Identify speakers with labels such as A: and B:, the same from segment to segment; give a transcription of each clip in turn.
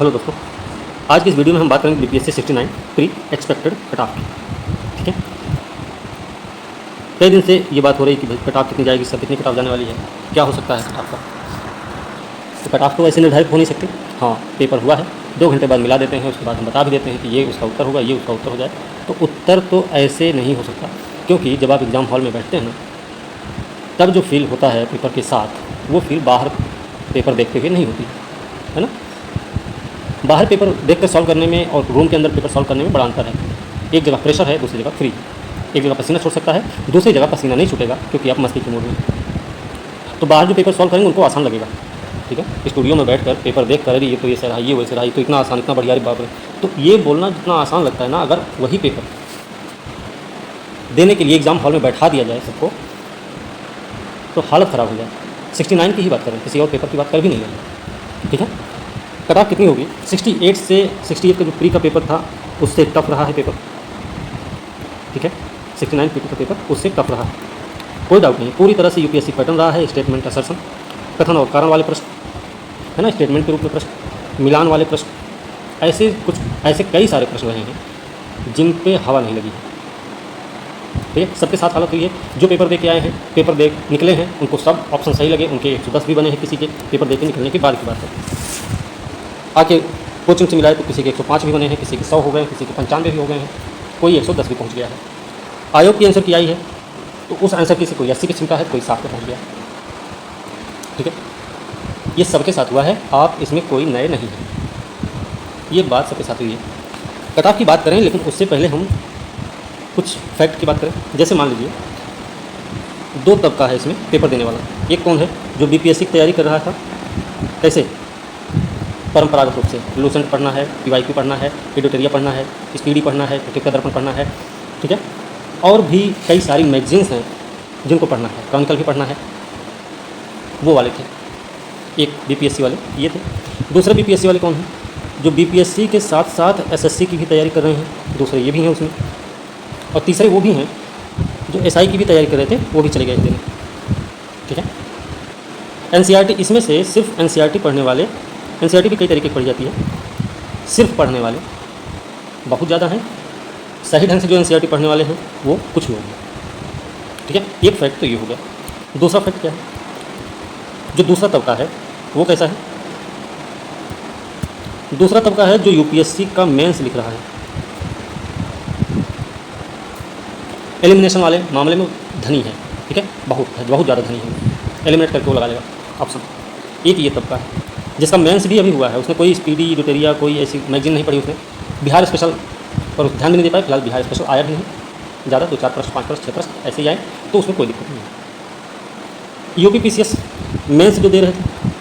A: Hello दोस्तों, आज की इस वीडियो में हम बात करेंगे BPSC 69 pre expected cut off की। ठीक है, कई दिन से ये बात हो रही है कि भाई कट ऑफ कितनी जाएगी, सब कितनी कट ऑफ जाने वाली है, क्या हो सकता है कट ऑफ का। तो कट ऑफ तो ऐसे निर्धारित हो नहीं सकती। हाँ, पेपर हुआ है, 2 घंटे बाद मिला देते हैं, उसके बाद हम बता भी देते हैं कि ये उसका उत्तर होगा, ये उसका उत्तर हो जाए। तो उत्तर तो ऐसे नहीं हो सकता, क्योंकि जब आप एग्ज़ाम हॉल में बैठते हैं ना, तब जो फील होता है पेपर के साथ, वो फील बाहर पेपर देखते हुए नहीं होती है ना। बाहर पेपर देख कर सॉल्व करने में और रूम के अंदर पेपर सॉल्व करने में बड़ा अंतर है। एक जगह प्रेशर है, दूसरी जगह फ्री। एक जगह पसीना छूट सकता है, दूसरी जगह पसीना नहीं छूटेगा, क्योंकि आप मस्ती के मूड में। तो बाहर जो पेपर सॉल्व करेंगे उनको आसान लगेगा। ठीक है, स्टूडियो में बैठकर पेपर देख कर ये तो ये सर ये वैसे रहा, ये तो इतना आसान, इतना बढ़िया, बाप रे। तो ये बोलना जितना आसान लगता है ना, अगर वही पेपर देने के लिए एग्ज़ाम हॉल में बैठा दिया जाए सबको, तो हालत ख़राब हो जाए। 69 की ही बात करें, किसी और पेपर की बात कर भी नहीं है। ठीक है, कट ऑफ कितनी होगी? 68 से 68 का जो प्री का पेपर था उससे टफ रहा है पेपर। ठीक है, 69 प्री का पेपर उससे टफ रहा है, कोई डाउट नहीं। पूरी तरह से यूपीएससी पैटर्न रहा है। स्टेटमेंट असर्शन, कथन और कारण वाले प्रश्न है ना, स्टेटमेंट के रूप में प्रश्न, मिलान वाले प्रश्न, ऐसे कई सारे प्रश्न रहे हैं जिन पे हवा नहीं लगी है। ठीक है, सबके साथ हालत हुई है। जो पेपर दे के आए हैं, पेपर दे निकले हैं, उनको सब ऑप्शन सही लगे, उनके 110 भी बने हैं। किसी के पेपर दे के निकलने के बाद की बात है, आके कोचिंग से मिलाए तो किसी के 105 भी बने हैं, किसी के 100 हो गए, किसी के 95 भी हो गए हैं, कोई 110 भी पहुंच गया है। आयोग की आंसर की आई है तो उस आंसर की से कोई 80 पे छिमका है, कोई 60 पे पहुंच गया। ठीक है, ये सबके साथ हुआ है, आप इसमें कोई नए नहीं हैं। ये बात सबके साथ हुई है। कट ऑफ की बात करें, लेकिन उससे पहले हम कुछ फैक्ट की बात करें। जैसे मान लीजिए 2 तबका है इसमें पेपर देने वाला। एक कौन है? जो बीपीएससी की तैयारी कर रहा था, कैसे परंपरागत रूप से लूसेंट पढ़ना है, पीवाईक्यू पढ़ना है, एडिटोरिया पढ़ना है, स्पीडी पढ़ना है, पत्रिका दर्पण पढ़ना है। ठीक है, और भी कई सारी मैगजीन्स हैं जिनको पढ़ना है, क्रॉनिकल भी पढ़ना है, वो वाले थे। एक बीपीएससी वाले ये थे। दूसरे बीपीएससी वाले कौन हैं? जो बीपीएससी के साथ साथ एसएससी की भी तैयारी कर रहे हैं, दूसरे ये भी हैं उसमें। और तीसरे वो भी हैं जो एसआई की भी तैयारी कर रहे थे, वो भी चले गए देने। ठीक है, एनसीईआरटी, इसमें से सिर्फ एनसीईआरटी पढ़ने वाले, एनसीईआरटी भी कई तरीके की पढ़ी जाती है, सिर्फ पढ़ने वाले बहुत ज़्यादा हैं। सही ढंग से जो एनसीईआरटी पढ़ने वाले हैं वो कुछ लोग हैं। ठीक है, एक फैक्ट तो ये हो गया। दूसरा फैक्ट क्या है? जो दूसरा तबका है वो कैसा है? दूसरा तबका है जो यूपीएससी का मेंस लिख रहा है। एलिमिनेशन वाले मामले में धनी है। ठीक है, बहुत ज़्यादा धनी है, एलिमिनेट करके वो लगा लेगा ऑप्शन। एक ये तबका है जिसका मेंस भी अभी हुआ है, उसने कोई स्पीडी, एडिटोरिया, कोई ऐसी मैगजीन नहीं पढ़ी उसने। बिहार स्पेशल पर ध्यान भी नहीं दे पाए, फिलहाल बिहार स्पेशल आया भी नहीं ज़्यादा, 2-4 प्रश्न, 5 प्रश्न, 6 प्रश्न ऐसे ही आए, तो उसमें कोई दिक्कत नहीं है। यूपी पीसीएस मेंस जो दे रहे थे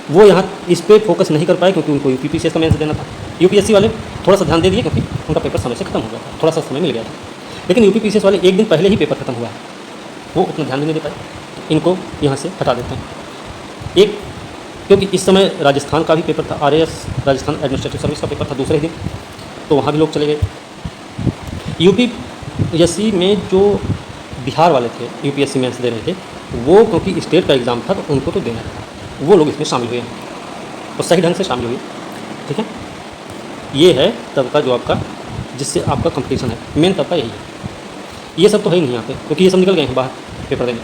A: वो यहाँ इस पर फोकस नहीं कर पाए, क्योंकि उनको यूपी पीसीएस का मेंस देना था। यूपीएससी वाले थोड़ा सा ध्यान दे दिए, क्योंकि उनका पेपर समय से खत्म हो गया था, थोड़ा सा समय मिल गया था। लेकिन यूपी पीसीएस वाले एक दिन पहले ही पेपर खत्म हुआ है, वो उतना ध्यान भी नहीं दे पाए, इनको यहाँ से हटा देते हैं। एक, क्योंकि इस समय राजस्थान का भी पेपर था, आरएएस राजस्थान एडमिनिस्ट्रेटिव सर्विस का पेपर था दूसरे दिन, तो वहाँ भी लोग चले गए। यूपीएससी में जो बिहार वाले थे, यूपीएससी मेंस दे रहे थे, वो क्योंकि स्टेट का एग्ज़ाम था तो उनको तो देना था, वो लोग इसमें शामिल हुए हैं और सही ढंग से शामिल हुए। ठीक है, ये है तबका जो आपका, जिससे आपका कंपटीशन है, मेन तबका यही है। ये सब तो है ही नहीं यहाँ पे, क्योंकि ये सब निकल गए हैं बाहर पेपर देने।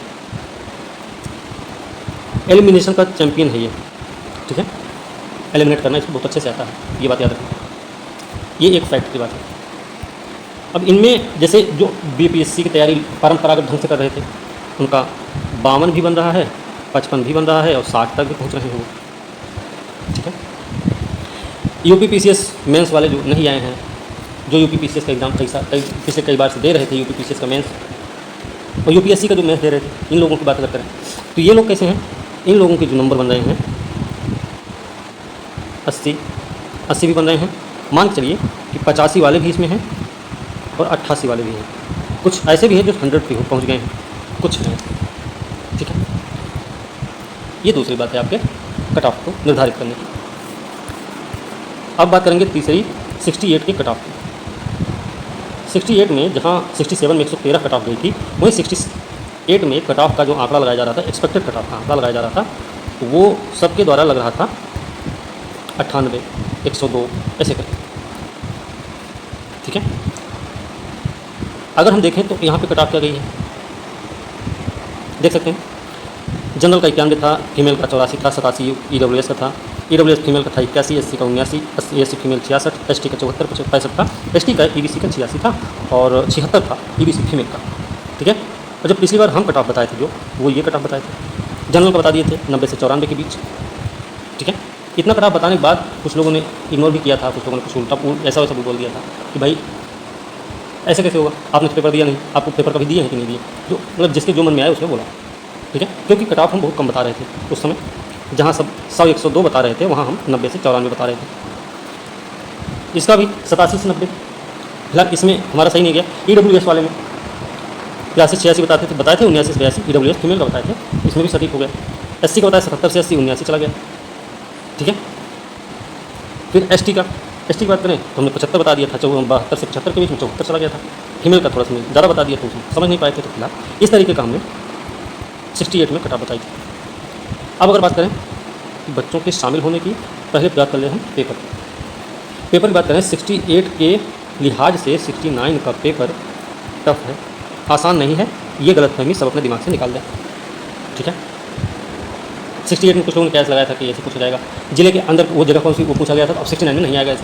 A: एलिमिनेशन का चैंपियन है ये। ठीक है, एलिमिनेट करना इसको बहुत अच्छे से आता है, ये बात याद रखें। ये एक फैक्ट की बात है। अब इनमें जैसे जो बीपीएससी की तैयारी परंपरागत ढंग से कर रहे थे, उनका 52 भी बन रहा है, 55 भी बन रहा है और 60 तक भी पहुँच रहे हैं वो। ठीक है, यूपी पीसीएस मेंस वाले जो नहीं आए हैं, जो यूपी पीसीएस का एग्ज़ाम पिछले कई बार से दे रहे थे, यूपी पीसीएस का मेंस और यूपीएससी का जो मेंस दे रहे थे, इन लोगों की बात अगर करें तो ये लोग कैसे हैं? इन लोगों के जो नंबर बन रहे हैं 80 भी बन रहे हैं, मान के चलिए कि 85 वाले भी इसमें हैं और 88 वाले भी हैं। कुछ ऐसे भी हैं जो 100 पे पहुँच गए हैं, कुछ हैं। ठीक है, ये दूसरी बात है आपके कट ऑफ को निर्धारित करने की। अब बात करेंगे तीसरी 68 के कट ऑफ की। 68 में जहाँ 67 में 113 कट ऑफ गई थी, वहीं 68 में कट ऑफ का जो आंकड़ा लगाया जा रहा था, एक्सपेक्टेड कट ऑफ का आंकड़ा लगाया जा रहा था, वो सबके द्वारा लग रहा था 98, 102 ऐसे करके, ठीक है। अगर हम देखें तो यहाँ पे कट ऑफ क्या गई है, देख सकते हैं। जनरल का 91 था, फीमेल का 84 था, 87 EWS का था, EWS फीमेल का था 81, SC का 79, SC फीमेल 66, ST का 74 65 था, ST का EBC का 86 था और 76 था EBC फीमेल का, ठीक है। और जब पिछली बार हम कट ऑफ बताए थे जो, वो ये कट ऑफ बताए थे, जनरल का बता दिए थे 90 से 94 के बीच, ठीक है। इतना कट ऑफ बताने के बाद कुछ लोगों ने इग्नोर भी किया था, कुछ लोगों ने कुछ उल्टा ऐसा वैसा भी बोल दिया था कि भाई ऐसे कैसे होगा, आपने पेपर दिया नहीं, आपको पेपर कभी दिए हैं कि नहीं दिए, जो मतलब जिसके जो मन में आया उसने बोला, ठीक है। क्योंकि कट ऑफ हम बहुत कम बता रहे थे उस समय, जहाँ सब 100 102 बता रहे थे, वहाँ हम 90 से 94 बता रहे थे। इसका भी 87 से 90, फिलहाल इसमें हमारा सही नहीं गया। EWS वाले में 82 86 बताए थे 79 से 82 EWS फीमेल का बताए थे, इसमें भी सटीक हो गया। SC का बताया 77 से 80 79 चला गया, ठीक है। फिर ST की बात करें तो हमने 75 बता दिया था, 72 से 75 के बीच में 74 चला गया था। फीमेल का थोड़ा सा ज़्यादा बता दिया था, उसमें समझ नहीं पाए थे, तो फिलहाल इस तरीके का हमने 68 में कट ऑफ बताई थी। अब अगर बात करें बच्चों के शामिल होने की, पहले बात कर ले हम पेपर की बात करें। 68 के लिहाज से 69 का पेपर टफ है, आसान नहीं है, ये गलतफहमी सब अपने दिमाग से निकाल दें, ठीक है। 68 में कुछ लोगों ने कैस लगाया था कि ऐसे कुछ हो जाएगा, जिले के अंदर वो जगह कौन सी वो पूछा गया था, अब 69 में नहीं आएगा ऐसे,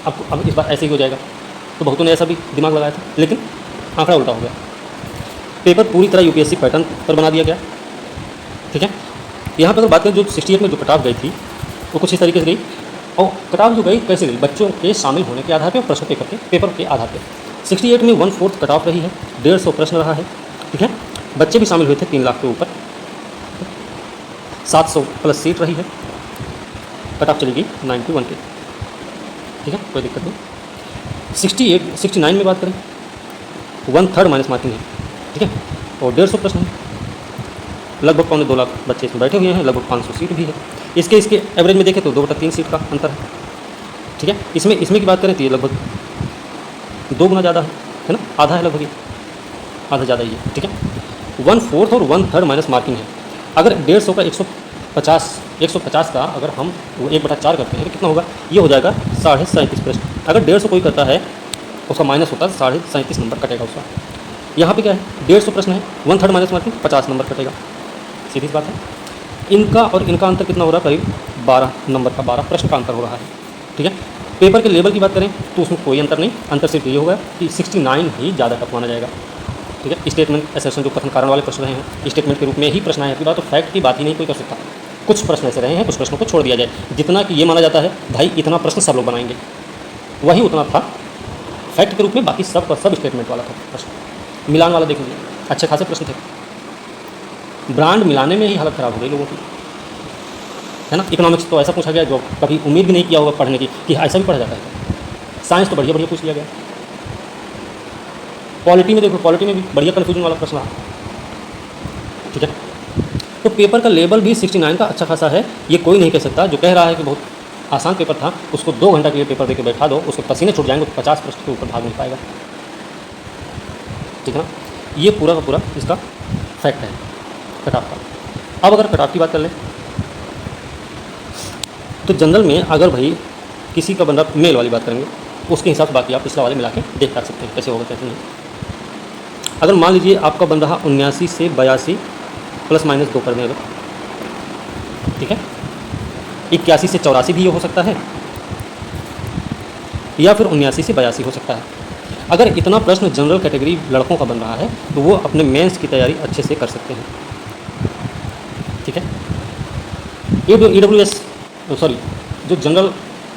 A: अब इस बार ऐसे ही हो जाएगा, तो बहुतों ने ऐसा भी दिमाग लगाया था, लेकिन आंकड़ा उल्टा हो गया। पेपर पूरी तरह UPSC पैटर्न पर बना दिया गया, ठीक है। यहाँ पर अगर बात करें जो 68 में जो कट ऑफ गई थी वो कुछ इस तरीके से गई, और कट ऑफ जो गई कैसे गई, बच्चों के शामिल होने के आधार पर और प्रश्न पेपर के आधार पर। 68 में 1/4 कट ऑफ रही है, 150 प्रश्न रहा है, ठीक है। बच्चे भी शामिल हुए थे 3 लाख के ऊपर, 700 प्लस सीट रही है, कट ऑफ चली गई 91 की, ठीक है, कोई दिक्कत नहीं। 69 में बात करें 1/3 माइनस मार्किंग है, ठीक है, और 150 प्रश्न है, लगभग 2.25 लाख बच्चे इसमें बैठे हुए हैं, लगभग 500 सीट भी है। इसके एवरेज में देखें तो 2/3 सीट का अंतर है, ठीक है। इसमें की बात करें तो ये लगभग 2 गुना ज़्यादा है ना, आधा है लगभग, ये आधा ज़्यादा ही है, ठीक है। 1/4 और 1/3 माइनस मार्किंग है। अगर 150 का 150 का अगर हम 1/4 करते हैं तो कितना होगा, ये हो जाएगा 37.5 प्रश्न। अगर 150 कोई करता है उसका माइनस होता है 37.5 नंबर कटेगा उसका। यहाँ पे क्या है, 150 प्रश्न है, 1/3 माइनस मार्किंग 50 नंबर कटेगा, सीधी सी बात है। इनका और इनका अंतर कितना हो रहा है, करीब 12 नंबर का, 12 प्रश्न का अंतर हो रहा है, ठीक है। पेपर के लेवल की बात करें तो उसमें कोई अंतर नहीं, अंतर सिर्फ ये होगा कि 69 ही ज़्यादा टफ माना जाएगा, ठीक है। स्टेटमेंट एसेशन जो कथन कारण वाले प्रश्न रहे हैं, स्टेटमेंट के रूप में ही प्रश्न आए की बात, तो फैक्ट की बात ही नहीं कोई कर सकता। कुछ प्रश्न ऐसे रहे हैं, कुछ प्रश्नों को छोड़ दिया जाए, जितना कि ये माना जाता है भाई इतना प्रश्न सब लोग बनाएंगे, वही उतना था फैक्ट के रूप में, बाकी सब का सब स्टेटमेंट वाला था प्रश्न। मिलान वाला देखेंगे, अच्छे खासे प्रश्न थे, ब्रांड मिलाने में ही हालत ख़राब हो गई लोगों की, है ना। इकोनॉमिक्स तो ऐसा पूछा गया जो कभी उम्मीद भी नहीं किया होगा पढ़ने की कि ऐसा भी पढ़ा जाता है। साइंस तो बढ़िया पूछ लिया गया। पॉलिटी में देखो, पॉलिटी में भी बढ़िया कन्फ्यूजन वाला प्रश्न रहा, ठीक है। तो पेपर का लेवल भी 69 का अच्छा खासा है। ये कोई नहीं कह सकता जो कह रहा है कि बहुत आसान पेपर था, उसको 2 घंटा के लिए पेपर देके बैठा दो, उसके पसीने छूट जाएंगे तो 50 प्रश्न के ऊपर भाग नहीं पाएगा, ठीक है ना। ये पूरा का पूरा इसका फैक्ट है कट ऑफ का। अब अगर कट ऑफ की बात कर लें तो जनरल में अगर भाई किसी का बंदा मेल वाली बात करेंगे उसके हिसाब से बाकी आप पिछला वाले मिला के देख सकते हैं कैसे होगा कैसे नहीं। अगर मान लीजिए आपका बंदा 79 से 82 प्लस माइनस 2 कर दें अगर, ठीक है, 81 से 84 भी ये हो सकता है, या फिर 79 से 82 हो सकता है। अगर इतना प्रश्न जनरल कैटेगरी लड़कों का बन रहा है तो वो अपने मेंस की तैयारी अच्छे से कर सकते हैं, ठीक है। EWS सॉरी जो जनरल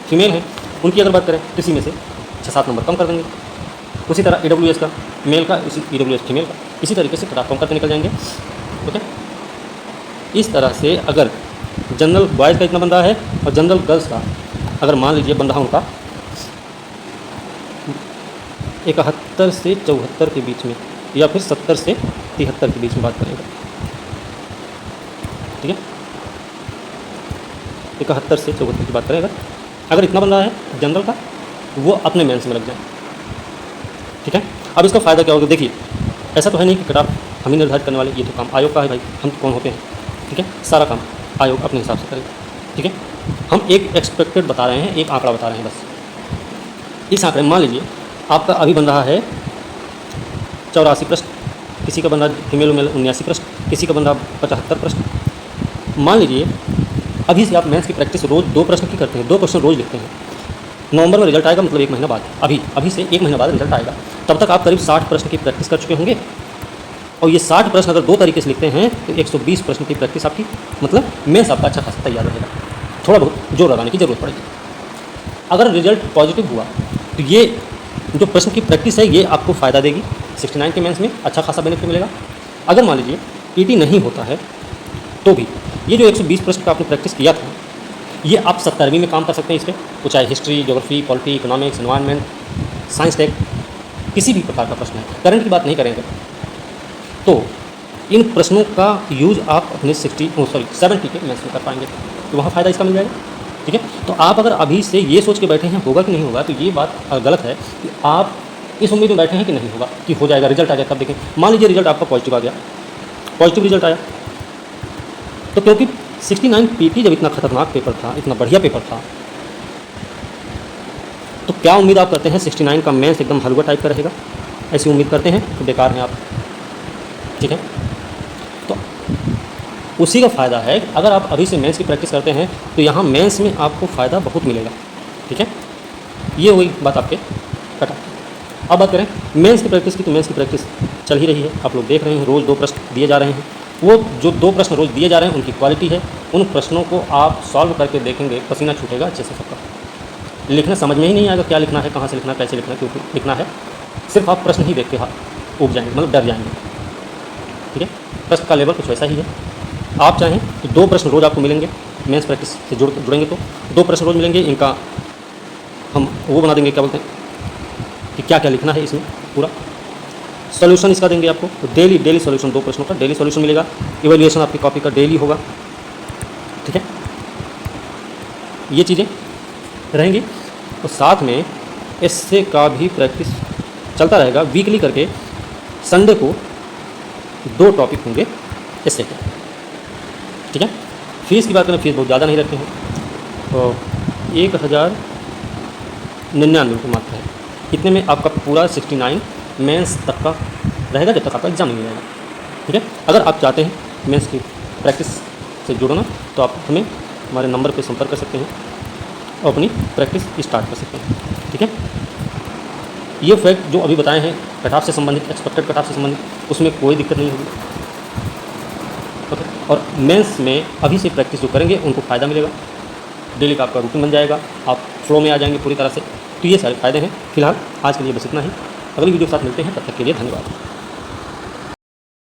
A: फीमेल हैं उनकी अगर बात करें तो इसी में से 6-7 नंबर कम कर देंगे। उसी तरह EWS का मेल का, इसी EWS फीमेल का, इसी तरीके से कट ऑफ कम करते निकल जाएंगे, ओके। इस तरह से अगर जनरल बॉयज़ का इतना बंदा है और जनरल गर्ल्स का अगर मान लीजिए बंदा उनका 71 से 74 के बीच में या फिर 70 से 73 के बीच में बात करेंगे, ठीक है, 71 से 74 की बात करें अगर इतना बंदा है जनरल का वो अपने मेंस में लग जाए, ठीक है। अब इसका फ़ायदा क्या होगा, देखिए ऐसा तो है नहीं कि कट ऑफ हम ही निर्धारित करने वाले, ये तो काम आयोग का है भाई, हम तो कौन होते हैं, ठीक है। सारा काम आयोग अपने हिसाब से करेगा, ठीक है। हम एक एक्सपेक्टेड बता रहे हैं, एक आंकड़ा बता रहे हैं बस। इस आंकड़े में मान लीजिए आपका अभी बन रहा है 84 प्रश्न, किसी का बन रहा फीमेल 79 प्रश्न, किसी का बन रहा 75 प्रश्न। मान लीजिए अभी से आप मेंस की प्रैक्टिस रोज़ 2 प्रश्न की करते हैं, 2 क्वेश्चन रोज़ लिखते हैं। नवंबर में रिजल्ट आएगा, मतलब 1 महीना बाद, अभी से 1 महीना बाद रिजल्ट आएगा। तब तक आप करीब 60 प्रश्न की प्रैक्टिस कर चुके होंगे। और ये 60 प्रश्न अगर 2 तरीके से लिखते हैं तो 120 प्रश्न की प्रैक्टिस आपकी, मतलब मेंस आपका अच्छा खासा तैयार रहेगा। थोड़ा बहुत जोर लगाने की ज़रूरत पड़ेगी। अगर रिजल्ट पॉजिटिव हुआ तो ये जो प्रश्न की प्रैक्टिस है ये आपको फ़ायदा देगी, 69 के मेंस में अच्छा खासा बेनिफिट मिलेगा। अगर मान लीजिए पीटी नहीं होता है तो भी ये जो 120 प्रश्न का आपने प्रैक्टिस किया था, ये आप 70वीं में काम कर सकते हैं इस पर। वो चाहे history, geography, polity, economics, environment, science tech, किसी भी प्रकार का प्रश्न है, करंट की बात नहीं करेंगे तो इन प्रश्नों का यूज़ आप अपने 70 के मेंस में कर पाएंगे, तो वहाँ फ़ायदा इसका मिल जाएगा। ठीक है, तो आप अगर अभी से ये सोच के बैठे हैं होगा कि नहीं होगा, तो ये बात गलत है कि आप इस उम्मीद में बैठे हैं कि नहीं होगा, कि हो जाएगा, रिजल्ट आ गया तब देखें। मान लीजिए रिजल्ट आपका पॉजिटिव आ गया, पॉजिटिव रिजल्ट आया, तो क्योंकि 69 पीटी जब इतना खतरनाक पेपर था, इतना बढ़िया पेपर था, तो क्या उम्मीद आप करते हैं 69 का मेंस एकदम हलवा टाइप का रहेगा? ऐसी उम्मीद करते हैं तो बेकार हैं आप। ठीक है, तो उसी का फ़ायदा है कि अगर आप अभी से मेंस की प्रैक्टिस करते हैं तो यहाँ मेंस में आपको फ़ायदा बहुत मिलेगा। ठीक है, ये वही बात आपके कटा। अब बात करें मेंस की प्रैक्टिस की, तो मेंस की प्रैक्टिस चल ही रही है, आप लोग देख रहे हैं, रोज़ 2 प्रश्न दिए जा रहे हैं। वो जो 2 प्रश्न रोज़ दिए जा रहे हैं उनकी क्वालिटी है, उन प्रश्नों को आप सॉल्व करके देखेंगे, पसीना छूटेगा अच्छे से सबका। लिखना समझ में ही नहीं आएगा, क्या लिखना है, कहाँ से लिखना है, कैसे लिखना है, क्यों लिखना है, सिर्फ आप प्रश्न ही देख के उब जाएंगे, मतलब डर जाएंगे। ठीक है, प्रश्न का लेवल कुछ वैसा ही है। आप चाहें तो 2 प्रश्न रोज़ आपको मिलेंगे, मेंस प्रैक्टिस से जुड़ेंगे तो 2 प्रश्न रोज़ मिलेंगे। इनका हम वो बना देंगे, क्या बोलते हैं, कि क्या क्या लिखना है इसमें, पूरा सॉल्यूशन इसका देंगे आपको। तो डेली सॉल्यूशन 2 प्रश्नों का डेली सॉल्यूशन मिलेगा। इवैल्यूएशन आपकी कॉपी का डेली होगा। ठीक है, ये चीज़ें रहेंगी। और साथ में एस्से का भी प्रैक्टिस चलता रहेगा, वीकली करके। संडे को 2 टॉपिक होंगे एस्से के। ठीक है, फीस की बात करें, फीस बहुत ज़्यादा नहीं रखते हैं, तो 1099 रुपये मात्र है। इतने में आपका पूरा 69 मेंस तक का रहेगा, जब तक आपका एग्ज़ाम नहीं रहेगा। ठीक है, अगर आप चाहते हैं मेंस की प्रैक्टिस से जुड़ना तो आप हमें हमारे नंबर पर संपर्क कर सकते हैं और अपनी प्रैक्टिस स्टार्ट कर सकते हैं। ठीक है, ये फैक्ट जो अभी बताए हैं कट ऑफ से संबंधित, एक्सपेक्टेड कट ऑफ से संबंधित, उसमें कोई दिक्कत नहीं होगी। ओके, और मेंस में अभी से प्रैक्टिस जो करेंगे उनको फ़ायदा मिलेगा, डेली का आपका रूटीन बन जाएगा, आप फ्लो में आ जाएंगे पूरी तरह से। तो ये सारे फ़ायदे हैं। फिलहाल आज के लिए बस इतना ही। अगली वीडियो के साथ मिलते हैं, तब तक के लिए धन्यवाद।